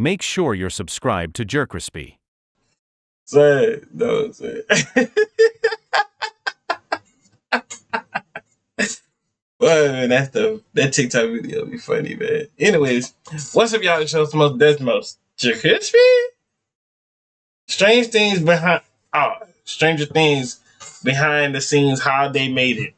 Make sure you're subscribed to JerCrispy. Say, no, say. Well, man, that TikTok video be funny, man. Anyways, what's up, y'all? The show's most Desmos. JerCrispy? Stranger Things behind the scenes, how they made it.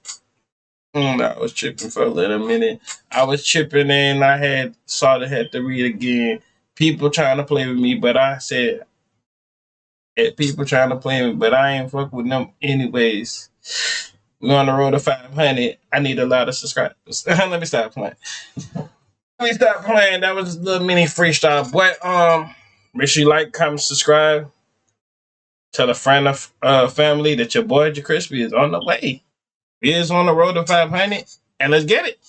I was tripping for a little minute. I was tripping and I had to read again. People trying to play with me, but I said, people trying to play me, but I ain't fuck with them anyways. We're on the road to 500. I need a lot of subscribers. Let me stop playing. That was a little mini freestyle. But make sure you like, comment, subscribe. Tell a friend of family that your boy JerCrispy is on the way. He is on the road to 500, and let's get it.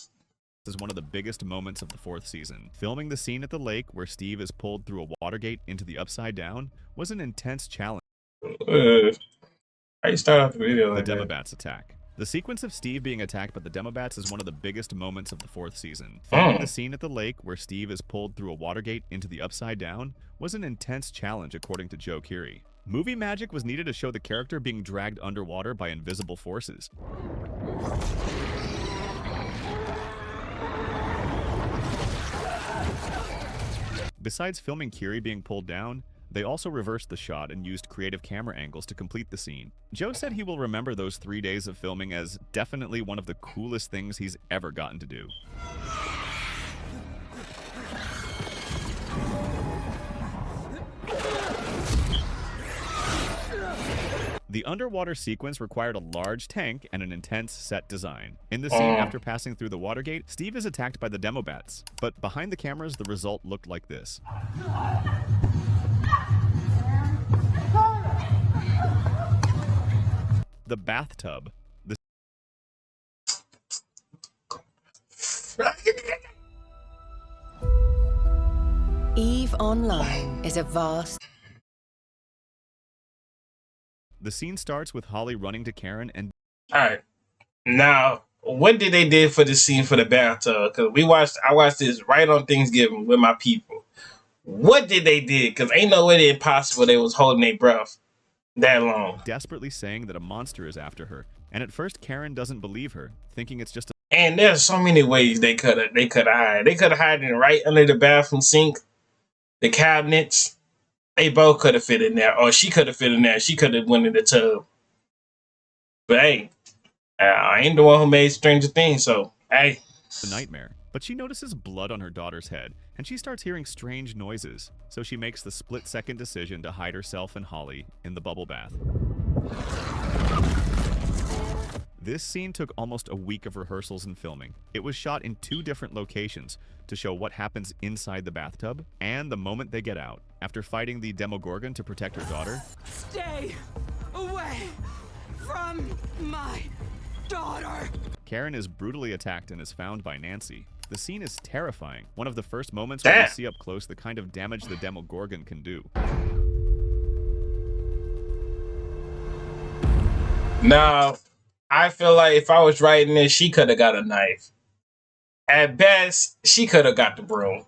This is one of the biggest moments of the 4th season. Filming the scene at the lake where Steve is pulled through a water gate into the Upside Down was an intense challenge. How you start off the video like The that? Demobats attack. The sequence of Steve being attacked by the Demobats is one of the biggest moments of the 4th season. Filming the scene at the lake where Steve is pulled through a water gate into the Upside Down was an intense challenge, according to Joe Keery. Movie magic was needed to show the character being dragged underwater by invisible forces. Besides filming Keery being pulled down, they also reversed the shot and used creative camera angles to complete the scene. Joe said he will remember those 3 days of filming as definitely one of the coolest things he's ever gotten to do. The underwater sequence required a large tank and an intense set design. In the scene after passing through the water gate, Steve is attacked by the Demobats, but behind the cameras the result looked like this. The bathtub. EVE Online is a vast... The scene starts with Holly running to Karen and... Alright. Now, what did they do for the scene for the bathtub? Because I watched this right on Thanksgiving with my people. What did they do? Because ain't no way impossible they was holding their breath that long. Desperately saying that a monster is after her. And at first Karen doesn't believe her, thinking it's just a... And there's so many ways they could hide. They could have hidden right under the bathroom sink, the cabinets. They both could have fit in there, or she could have fit in there. She could have went in the tub. But hey, I ain't the one who made Stranger Things, so hey. a nightmare. But she notices blood on her daughter's head, and she starts hearing strange noises. So she makes the split-second decision to hide herself and Holly in the bubble bath. This scene took almost a week of rehearsals and filming. It was shot in 2 different locations to show what happens inside the bathtub and the moment they get out. After fighting the Demogorgon to protect her daughter, stay away from my daughter. Karen is brutally attacked and is found by Nancy. The scene is terrifying. One of the first moments where we see up close the kind of damage the Demogorgon can do. Now, I feel like if I was writing this, she could have got a knife. At best, she could have got the broom.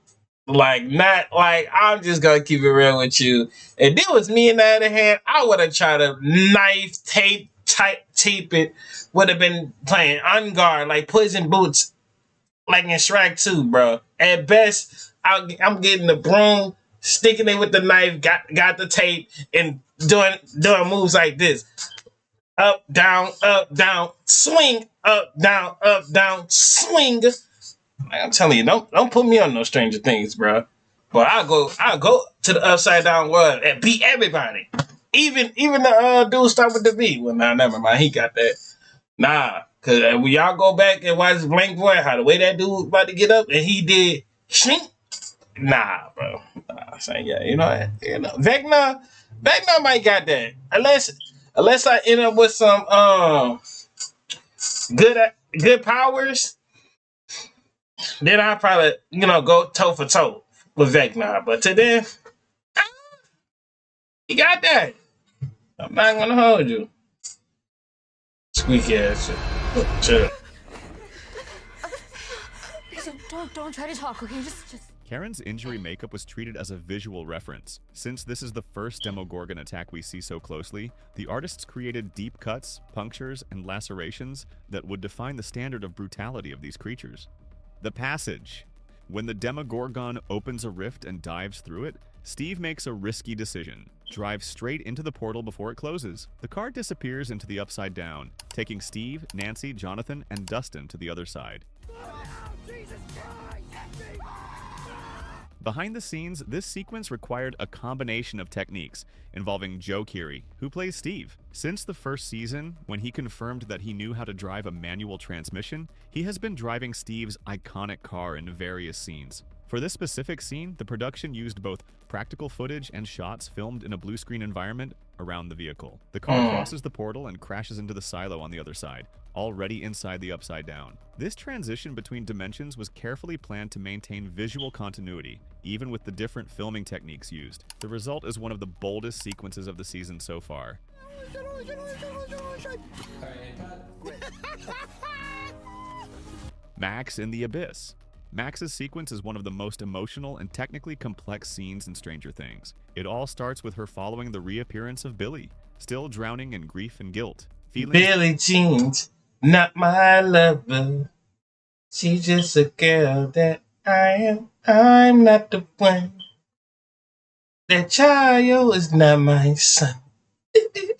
I'm just gonna keep it real with you. If it was me in the other hand, I would have tried to knife, tape it. Would have been playing on guard, like Puss in Boots, like in Shrek 2, bro. At best, I'm getting the broom, sticking it with the knife, got the tape, and doing moves like this. Up, down, swing, up, down, swing. I'm telling you, don't put me on no Stranger Things, bro. But I'll go to the upside down world and beat everybody. Even the dude start with the V. Well, nah, never mind. He got that. Nah, cause when y'all go back and watch Blank Boy, how the way that dude about to get up and he did shink. Nah, bro. Nah, saying yeah, you know, Vecna might got that. Unless I end up with some good powers, then I'll probably, go toe for toe with Vecna. But to then, he got that. I'm not gonna hold you. Squeaky ass shit. Chill. Don't try to talk, okay? Just Karen's injury makeup was treated as a visual reference. Since this is the first Demogorgon attack we see so closely, the artists created deep cuts, punctures, and lacerations that would define the standard of brutality of these creatures. The passage. When the Demogorgon opens a rift and dives through it, Steve makes a risky decision. Drive straight into the portal before it closes. The car disappears into the Upside Down, taking Steve, Nancy, Jonathan, and Dustin to the other side. Behind the scenes, this sequence required a combination of techniques involving Joe Keery, who plays Steve. Since the first season, when he confirmed that he knew how to drive a manual transmission, he has been driving Steve's iconic car in various scenes. For this specific scene, the production used both practical footage and shots filmed in a blue screen environment around the vehicle. The car crosses the portal and crashes into the silo on the other side, already inside the Upside Down. This transition between dimensions was carefully planned to maintain visual continuity, even with the different filming techniques used. The result is one of the boldest sequences of the season so far. Max in the Abyss. Max's sequence is one of the most emotional and technically complex scenes in Stranger Things. It all starts with her following the reappearance of Billy, still drowning in grief and guilt. Billie Jean's not my lover. She's just a girl that I am. I'm not the one. That child is not my son. That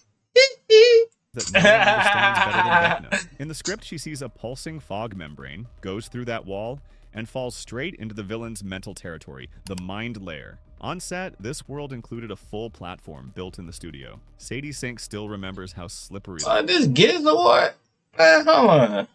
no one understands better than Vecna. In the script, she sees a pulsing fog membrane, goes through that wall, and falls straight into the villain's mental territory, the Mind Layer. On set, this world included a full platform built in the studio. Sadie Sink still remembers how slippery this Giz Award? Man, hold on.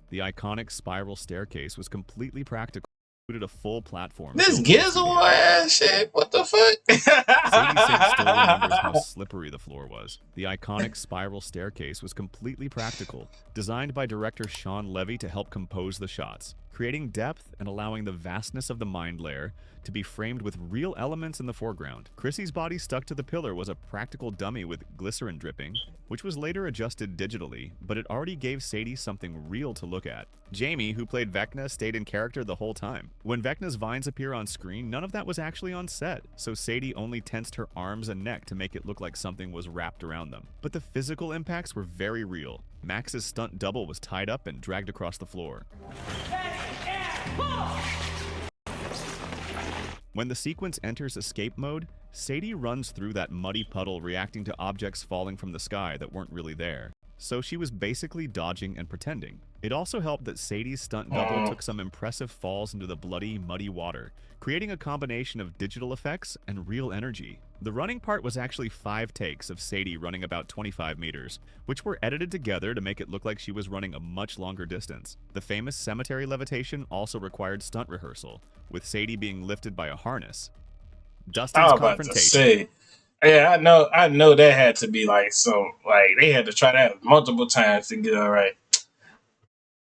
the iconic spiral staircase was completely practical. Included a full platform. This Giz Award ass shit? What the fuck? Sadie Sink still remembers how slippery the floor was. The iconic spiral staircase was completely practical, designed by director Sean Levy to help compose the shots, creating depth and allowing the vastness of the Mind Layer to be framed with real elements in the foreground. Chrissy's body stuck to the pillar was a practical dummy with glycerin dripping, which was later adjusted digitally, but it already gave Sadie something real to look at. Jamie, who played Vecna, stayed in character the whole time. When Vecna's vines appear on screen, none of that was actually on set, so Sadie only tensed her arms and neck to make it look like something was wrapped around them. But the physical impacts were very real. Max's stunt double was tied up and dragged across the floor. When the sequence enters escape mode, Sadie runs through that muddy puddle reacting to objects falling from the sky that weren't really there. So she was basically dodging and pretending. It also helped that Sadie's stunt double took some impressive falls into the bloody, muddy water, creating a combination of digital effects and real energy. The running part was actually 5 takes of Sadie running about 25 meters, which were edited together to make it look like she was running a much longer distance. The famous cemetery levitation also required stunt rehearsal, with Sadie being lifted by a harness. Dustin's confrontation. Yeah, I know that had to be like they had to try that multiple times to get it right.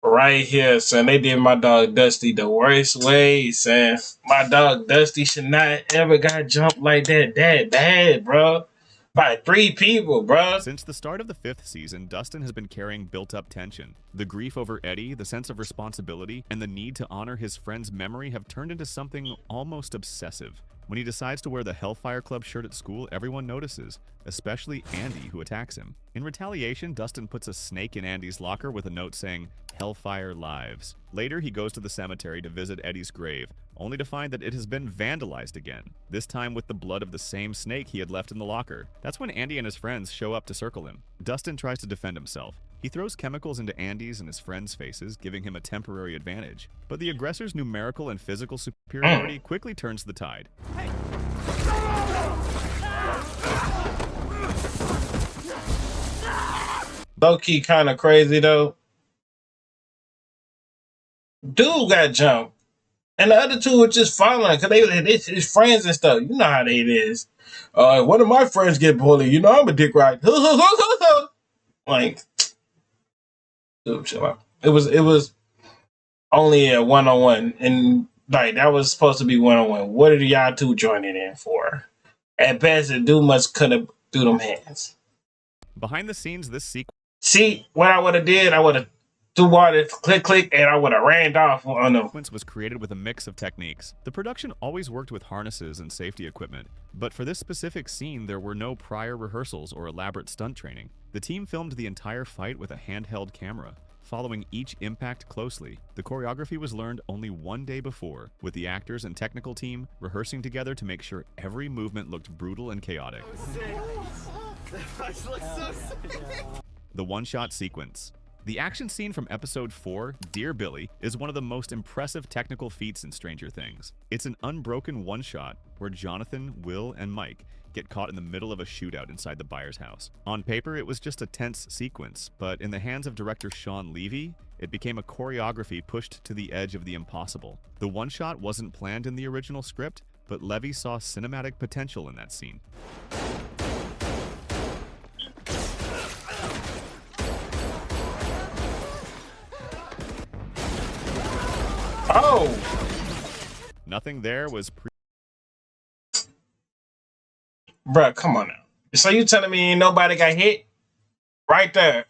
Right here, son. They did my dog Dusty the worst way, son. My dog Dusty should not ever got jumped like that bad, bro. By 3 people, bro. Since the start of the 5th season, Dustin has been carrying built-up tension. The grief over Eddie, the sense of responsibility, and the need to honor his friend's memory have turned into something almost obsessive. When he decides to wear the Hellfire Club shirt at school, everyone notices, especially Andy, who attacks him. In retaliation, Dustin puts a snake in Andy's locker with a note saying, "Hellfire Lives." Later, he goes to the cemetery to visit Eddie's grave, only to find that it has been vandalized again, this time with the blood of the same snake he had left in the locker. That's when Andy and his friends show up to circle him. Dustin tries to defend himself. He throws chemicals into Andy's and his friends' faces, giving him a temporary advantage. But the aggressor's numerical and physical superiority quickly turns the tide. Low-key kind of crazy, though. Dude got jumped. And the other 2 were just following because they his friends and stuff. You know how they is. One of my friends get bullied. You know I'm a dick ride. Like, dude, chill out. It was only a 1-on-1, and like that was supposed to be 1-on-1. What are y'all 2 joining in for? At best, the dude must cut up through them hands. Behind the scenes, this sequence. See, what I would have did, I would have through water, click, click, and I would have ran off on them. Sequence was created with a mix of techniques. The production always worked with harnesses and safety equipment, but for this specific scene, there were no prior rehearsals or elaborate stunt training. The team filmed the entire fight with a handheld camera, following each impact closely. The choreography was learned only one day before, with the actors and technical team rehearsing together to make sure every movement looked brutal and chaotic. The one-shot sequence. The action scene from episode 4, Dear Billy, is one of the most impressive technical feats in Stranger Things. It's an unbroken one-shot where Jonathan, Will, and Mike get caught in the middle of a shootout inside the Byers house. On paper, it was just a tense sequence, but in the hands of director Sean Levy, it became a choreography pushed to the edge of the impossible. The one-shot wasn't planned in the original script, but Levy saw cinematic potential in that scene. Oh! Nothing there was Bruh, come on now. So you telling me ain't nobody got hit? Right there.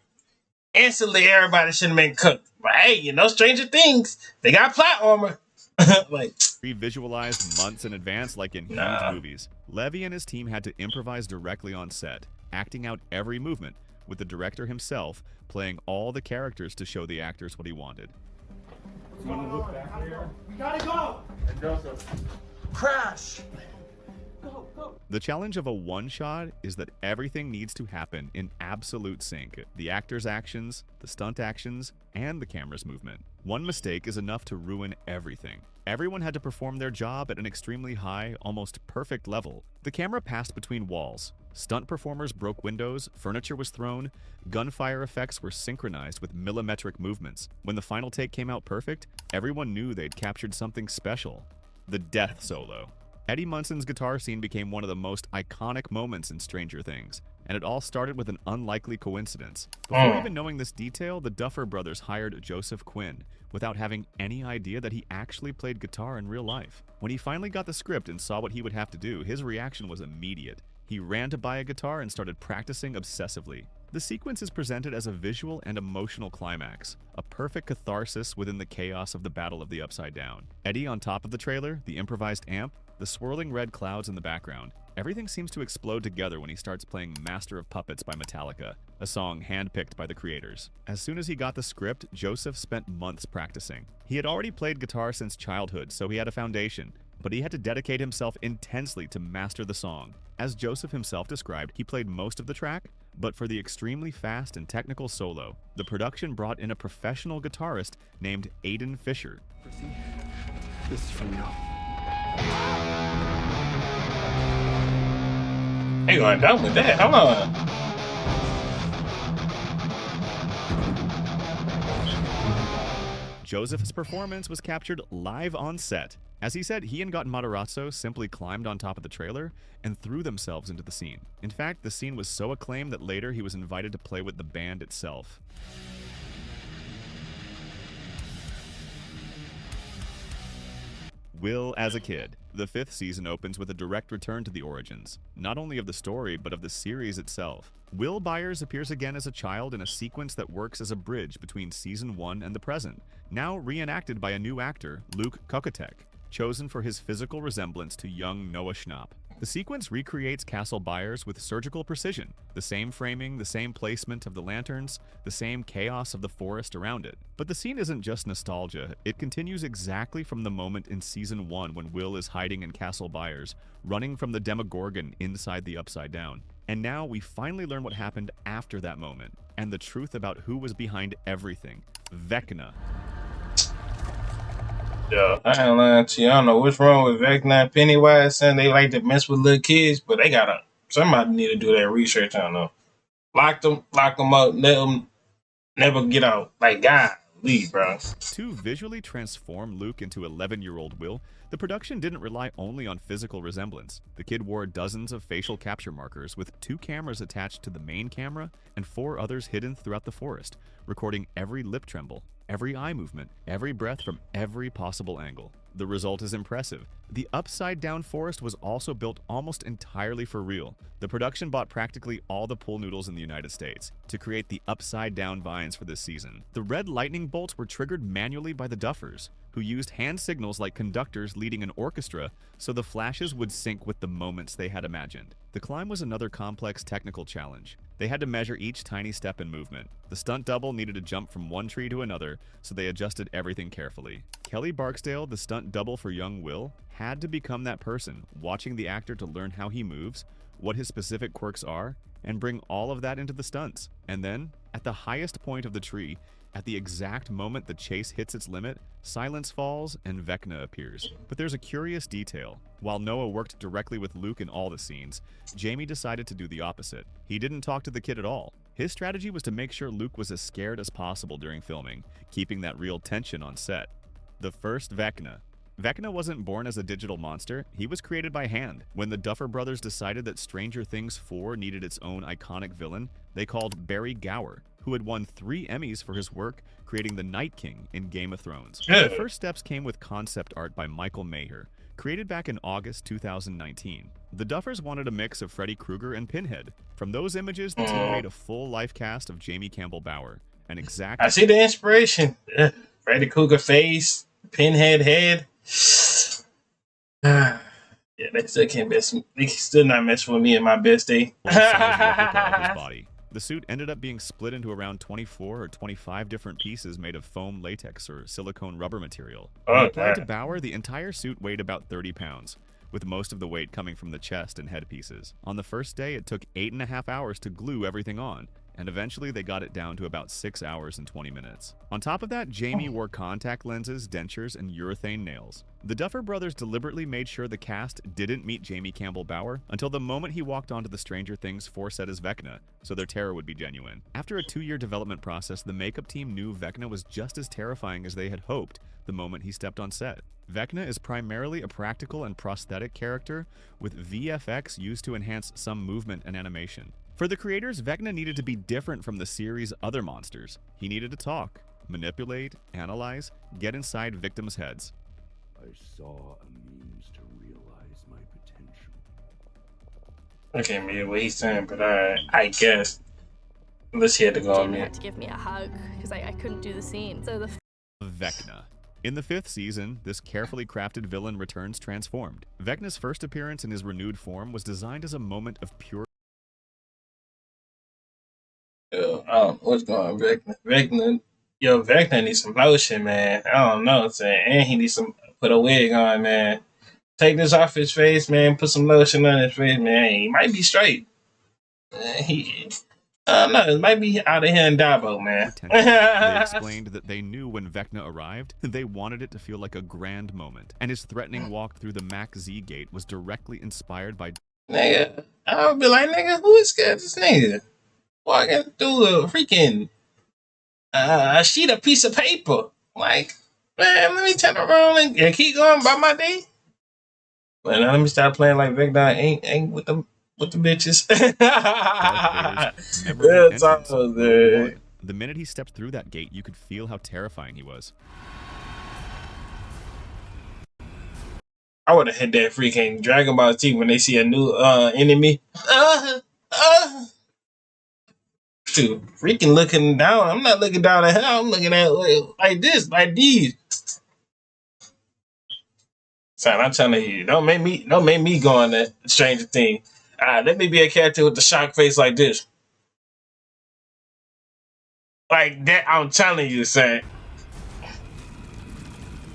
Instantly, everybody should have been cooked. But hey, you know, Stranger Things, they got plot armor. Like, pre-visualized months in advance like in huge movies. Levy and his team had to improvise directly on set, acting out every movement, with the director himself playing all the characters to show the actors what he wanted. We gotta go! And Joseph. Crash! Go, go. The challenge of a one-shot is that everything needs to happen in absolute sync. The actors' actions, the stunt actions, and the camera's movement. One mistake is enough to ruin everything. Everyone had to perform their job at an extremely high, almost perfect level. The camera passed between walls. Stunt performers broke windows, furniture was thrown, gunfire effects were synchronized with millimetric movements. When the final take came out perfect, everyone knew they'd captured something special. The death solo. Eddie Munson's guitar scene became one of the most iconic moments in Stranger Things, and it all started with an unlikely coincidence. Before even knowing this detail, the Duffer Brothers hired Joseph Quinn, without having any idea that he actually played guitar in real life. When he finally got the script and saw what he would have to do, his reaction was immediate. He ran to buy a guitar and started practicing obsessively. The sequence is presented as a visual and emotional climax, a perfect catharsis within the chaos of the Battle of the Upside Down. Eddie on top of the trailer, the improvised amp, the swirling red clouds in the background. Everything seems to explode together when he starts playing Master of Puppets by Metallica, a song handpicked by the creators. As soon as he got the script, Joseph spent months practicing. He had already played guitar since childhood, so he had a foundation, but he had to dedicate himself intensely to master the song. As Joseph himself described, he played most of the track, but for the extremely fast and technical solo, the production brought in a professional guitarist named Aiden Fisher. This is from you. they going down with that. Hold on. Joseph's performance was captured live on set. As he said, he and Materazzo simply climbed on top of the trailer and threw themselves into the scene. In fact, the scene was so acclaimed that later he was invited to play with the band itself. Will as a kid. The 5th season opens with a direct return to the origins, not only of the story, but of the series itself. Will Byers appears again as a child in a sequence that works as a bridge between season 1 and the present, now reenacted by a new actor, Luke Kokotek, chosen for his physical resemblance to young Noah Schnapp. The sequence recreates Castle Byers with surgical precision, the same framing, the same placement of the lanterns, the same chaos of the forest around it. But the scene isn't just nostalgia, it continues exactly from the moment in season 1 when Will is hiding in Castle Byers, running from the Demogorgon inside the Upside Down. And now we finally learn what happened after that moment, and the truth about who was behind everything, Vecna. Yeah, I ain't lying to you. I don't know what's wrong with Vecna and Pennywise, saying they like to mess with little kids, but they gotta, somebody need to do that research. I don't know. Lock them up, let them never get out. Like, God, leave, bro. To visually transform Luke into 11-year-old Will, the production didn't rely only on physical resemblance. The kid wore dozens of facial capture markers with 2 cameras attached to the main camera and 4 others hidden throughout the forest, recording every lip tremble, every eye movement, every breath from every possible angle. The result is impressive. The upside-down forest was also built almost entirely for real. The production bought practically all the pool noodles in the United States to create the upside-down vines for this season. The red lightning bolts were triggered manually by the Duffers, who used hand signals like conductors leading an orchestra so the flashes would sync with the moments they had imagined. The climb was another complex technical challenge. They had to measure each tiny step and movement. The stunt double needed to jump from one tree to another, so they adjusted everything carefully. Kelly Barksdale, the stunt double for young Will, had to become that person, watching the actor to learn how he moves, what his specific quirks are, and bring all of that into the stunts. And then, at the highest point of the tree, at the exact moment the chase hits its limit, silence falls and Vecna appears. But there's a curious detail. While Noah worked directly with Luke in all the scenes, Jamie decided to do the opposite. He didn't talk to the kid at all. His strategy was to make sure Luke was as scared as possible during filming, keeping that real tension on set. The first Vecna. Vecna wasn't born as a digital monster, he was created by hand. When the Duffer Brothers decided that Stranger Things 4 needed its own iconic villain, they called Barry Gower, who had won 3 Emmys for his work creating the Night King in Game of Thrones. The first steps came with concept art by Michael Maher, created back in August 2019. The Duffers wanted a mix of Freddy Krueger and Pinhead. From those images, the team made a full life cast of Jamie Campbell Bower, an exact... I see the inspiration. Freddy Krueger face, Pinhead head. Yeah, they still can't mess. They still not mess with me in my best day. replica of his body. The suit ended up being split into around 24 or 25 different pieces made of foam, latex, or silicone rubber material. When applied to Bower, the entire suit weighed about 30 pounds, with most of the weight coming from the chest and headpieces. On the first day, it took 8.5 hours to glue everything on, and eventually they got it down to about 6 hours and 20 minutes. On top of that, Jamie wore contact lenses, dentures, and urethane nails. The Duffer Brothers deliberately made sure the cast didn't meet Jamie Campbell Bower until the moment he walked onto the Stranger Things 4 set as Vecna, so their terror would be genuine. After a 2-year development process, the makeup team knew Vecna was just as terrifying as they had hoped the moment he stepped on set. Vecna is primarily a practical and prosthetic character, with VFX used to enhance some movement and animation. For the creators, Vecna needed to be different from the series' other monsters. He needed to talk, manipulate, analyze, get inside victims' heads. I saw a means to realize my potential. I can't read what he's saying, but I guess. Let's hear the go on Jamie me. had to give me a hug because I couldn't do the scene. So the Vecna. In the 5th season, this carefully crafted villain returns transformed. Vecna's first appearance in his renewed form was designed as a moment of pure... What's going on, Vecna? Vecna needs some lotion, man. I don't know what I'm saying. And he needs some, put a wig on, man. Take this off his face, man. Put some lotion on his face, man. He might be straight. I don't know. It might be out of here in Dabo, man. They explained that they knew when Vecna arrived, they wanted it to feel like a grand moment. And his threatening walk through the Mac Z gate was directly inspired by... Nigga, I would be like, nigga, who is scared of this nigga? Walking through a freaking a sheet of piece of paper. Like, man, let me turn around and keep going by my day. But now let me stop playing like Vecna ain't with the bitches. The minute he stepped through that gate, you could feel how terrifying he was. I would have hit that freaking Dragon Ball Z when they see a new enemy. Dude, freaking looking down. I'm not looking down at her. I'm looking at like this, like these. Son, I'm telling you, don't make me go on that Stranger Thing. Let me be a character with the shock face like this. Like that, I'm telling you, son.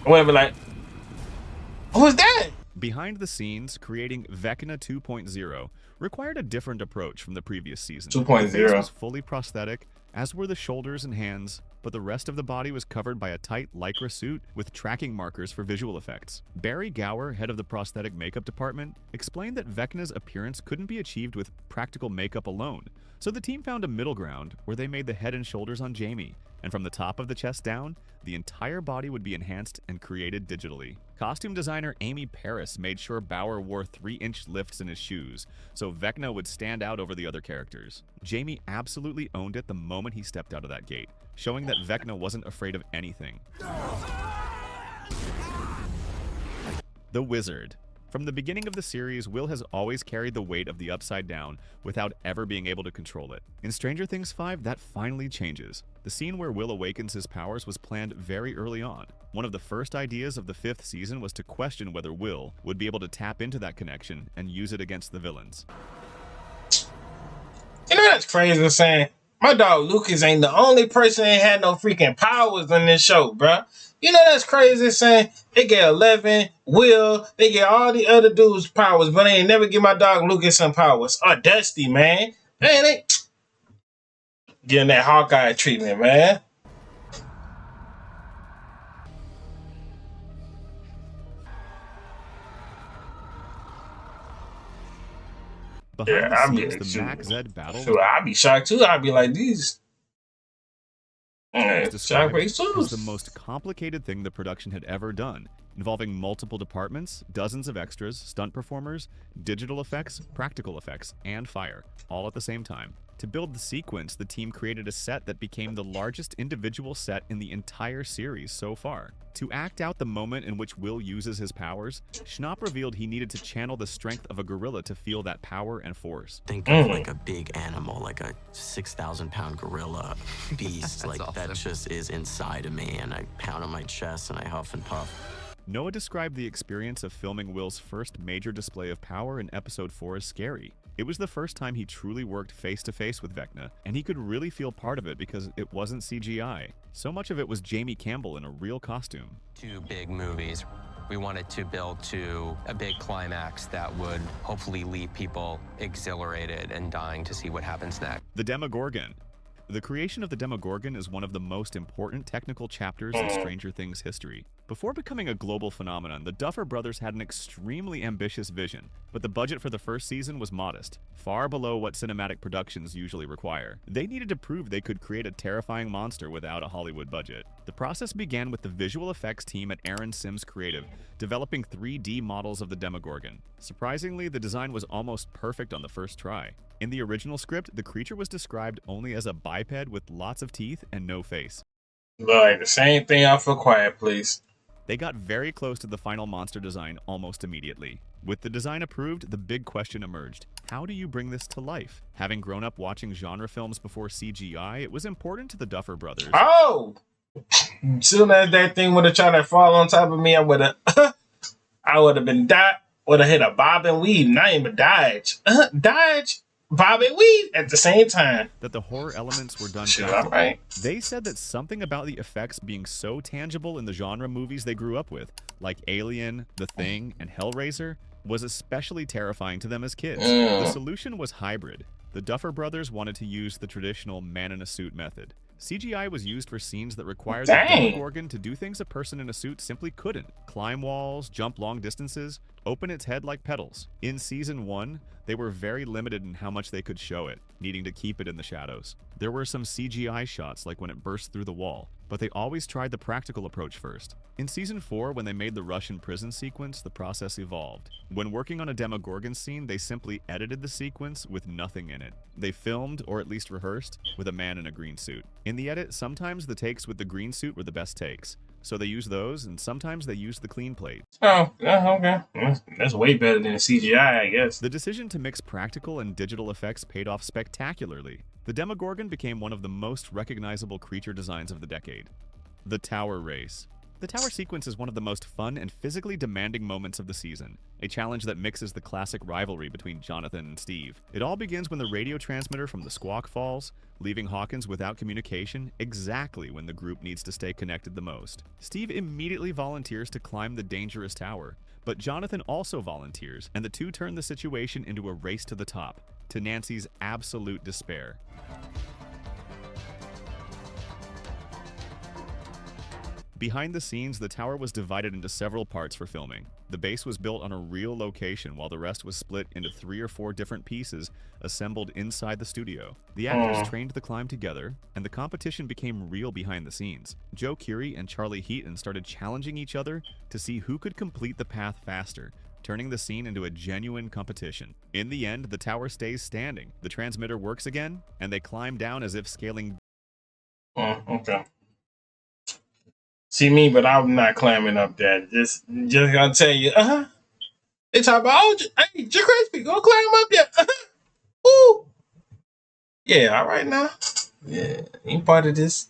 I want to be like, who's that? Behind the scenes, creating Vecna 2.0 required a different approach from the previous season. 2.0. The face was fully prosthetic, as were the shoulders and hands, but the rest of the body was covered by a tight lycra suit with tracking markers for visual effects. Barry Gower, head of the prosthetic makeup department, explained that Vecna's appearance couldn't be achieved with practical makeup alone, so the team found a middle ground where they made the head and shoulders on Jamie, and from the top of the chest down, the entire body would be enhanced and created digitally. Costume designer Amy Paris made sure Bower wore 3-inch lifts in his shoes, so Vecna would stand out over the other characters. Jamie absolutely owned it the moment he stepped out of that gate, showing that Vecna wasn't afraid of anything. The Wizard. From the beginning of the series, Will has always carried the weight of the Upside Down without ever being able to control it. In Stranger Things 5, that finally changes. The scene where Will awakens his powers was planned very early on. One of the first ideas of the 5th season was to question whether Will would be able to tap into that connection and use it against the villains. You know that's crazy saying? My dog Lucas ain't the only person that ain't had no freaking powers in this show, bruh. You know that's crazy saying? They get 11, Will, they get all the other dudes powers, but they ain't never give my dog Lucas some powers. Or Dusty, man. Man, they getting that Hawkeye treatment, man. Behind the scenes, the Mac Zed battle. Sure, I'd be shocked too. I'd be like, these. Described was the most complicated thing the production had ever done, involving multiple departments, dozens of extras, stunt performers, digital effects, practical effects, and fire, all at the same time. To build the sequence, the team created a set that became the largest individual set in the entire series so far. To act out the moment in which Will uses his powers, Schnapp revealed he needed to channel the strength of a gorilla to feel that power and force. Think of like a big animal, like a 6,000-pound gorilla beast. Like awesome. That just is inside of me, and I pound on my chest and I huff and puff. Noah described the experience of filming Will's first major display of power in episode 4 as scary. It was the first time he truly worked face-to-face with Vecna, and he could really feel part of it because it wasn't CGI. So much of it was Jamie Campbell in a real costume. 2 big movies. We wanted to build to a big climax that would hopefully leave people exhilarated and dying to see what happens next. The Demogorgon. The creation of the Demogorgon is one of the most important technical chapters in Stranger Things history. Before becoming a global phenomenon, the Duffer Brothers had an extremely ambitious vision, but the budget for the first season was modest, far below what cinematic productions usually require. They needed to prove they could create a terrifying monster without a Hollywood budget. The process began with the visual effects team at Aaron Sims Creative, developing 3D models of the Demogorgon. Surprisingly, the design was almost perfect on the first try. In the original script, the creature was described only as a biped with lots of teeth and no face. Like the same thing off of Quiet Please. They got very close to the final monster design almost immediately. With the design approved, the big question emerged. How do you bring this to life? Having grown up watching genre films before CGI, it was important to the Duffer Brothers. Oh! Soon as that thing would have tried to fall on top of me, I would have been would have hit a bob and weave, not even dodge. Dodge, bob and weave at the same time. That the horror elements were done right. They said that something about the effects being so tangible in the genre movies they grew up with, like Alien, The Thing, and Hellraiser, was especially terrifying to them as kids. The solution was hybrid. The Duffer Brothers wanted to use the traditional man-in-a-suit method. CGI was used for scenes that required the Demogorgon to do things a person in a suit simply couldn't. Climb walls, jump long distances, open its head like petals. In Season 1, they were very limited in how much they could show it, needing to keep it in the shadows. There were some CGI shots, like when it burst through the wall, but they always tried the practical approach first. In Season 4, when they made the Russian prison sequence, the process evolved. When working on a Demogorgon scene, they simply edited the sequence with nothing in it. They filmed, or at least rehearsed, with a man in a green suit. In the edit, sometimes the takes with the green suit were the best takes, so they used those, and sometimes they used the clean plate. Oh, okay. That's way better than CGI, I guess. The decision to mix practical and digital effects paid off spectacularly. The Demogorgon became one of the most recognizable creature designs of the decade. The Tower Race. The tower sequence is one of the most fun and physically demanding moments of the season, a challenge that mixes the classic rivalry between Jonathan and Steve. It all begins when the radio transmitter from the Squawk falls, leaving Hawkins without communication exactly when the group needs to stay connected the most. Steve immediately volunteers to climb the dangerous tower, but Jonathan also volunteers, and the two turn the situation into a race to the top, to Nancy's absolute despair. Behind the scenes, the tower was divided into several parts for filming. The base was built on a real location, while the rest was split into 3 or 4 different pieces assembled inside the studio. The actors trained the climb together, and the competition became real behind the scenes. Joe Keery and Charlie Heaton started challenging each other to see who could complete the path faster, turning the scene into a genuine competition. In the end, the tower stays standing, the transmitter works again, and they climb down as if scaling Okay. See me, but I'm not clamming up that. Just gonna tell you, They talk about, oh, hey, JerCrispy, go climb up there. Woo. Yeah, all right now. Yeah, ain't part of this.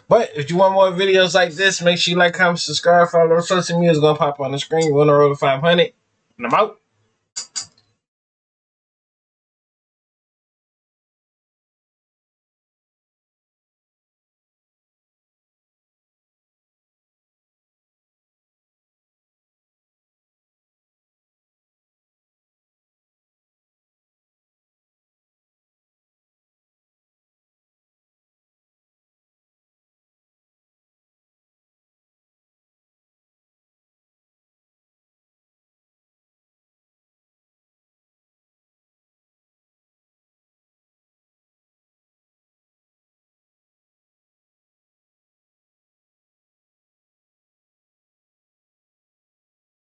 But if you want more videos like this, make sure you like, comment, subscribe, follow on social media. It's gonna pop on the screen. We're on the road to 500. And I'm out.